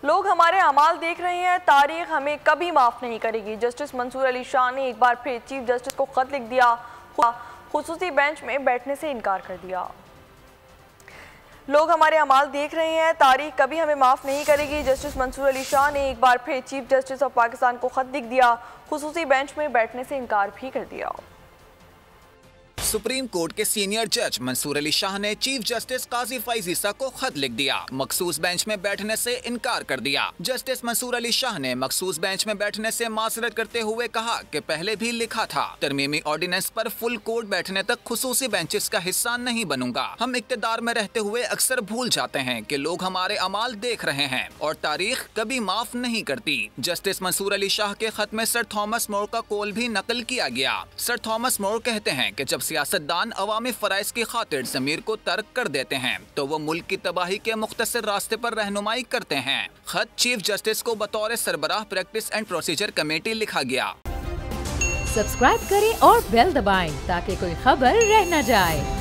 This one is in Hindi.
लोग हमारे अमाल देख रहे हैं, तारीख हमें कभी माफ़ नहीं करेगी। जस्टिस मंसूर अली शाह ने एक बार फिर चीफ जस्टिस को खत लिख दिया, खुसूसी बेंच में बैठने से इनकार कर दिया। लोग हमारे अमाल देख रहे हैं, तारीख कभी हमें माफ़ नहीं करेगी। जस्टिस मंसूर अली शाह ने एक बार फिर चीफ जस्टिस ऑफ पाकिस्तान को खत लिख दिया, खुसूसी बेंच में बैठने से इनकार भी कर दिया। सुप्रीम कोर्ट के सीनियर जज मंसूर अली शाह ने चीफ जस्टिस काजी फैज ईसा को खत लिख दिया, मखसूस बेंच में बैठने से इनकार कर दिया। जस्टिस मंसूर अली शाह ने मखसूस बेंच में बैठने से माजरत करते हुए कहा कि पहले भी लिखा था, तरमीमी ऑर्डिनेंस पर फुल कोर्ट बैठने तक खुसूसी बेंचेस का हिस्सा नहीं बनूंगा। हम इक्तदार में रहते हुए अक्सर भूल जाते हैं कि लोग हमारे अमाल देख रहे हैं और तारीख कभी माफ नहीं करती। जस्टिस मंसूर अली शाह के खत में सर थॉमस मोर का कौल भी नकल किया गया। सर थॉमस मोर कहते हैं कि जब सियासतदान अवामी फराइज की खातिर ज़मीर को तर्क कर देते हैं तो वो मुल्क की तबाही के मुख्तसर रास्ते पर रहनुमाई करते हैं। खत चीफ जस्टिस को बतौर सरबराह प्रैक्टिस एंड प्रोसीजर कमेटी लिखा गया। सब्सक्राइब करें और बेल दबाएं ताकि कोई खबर रह न जाए।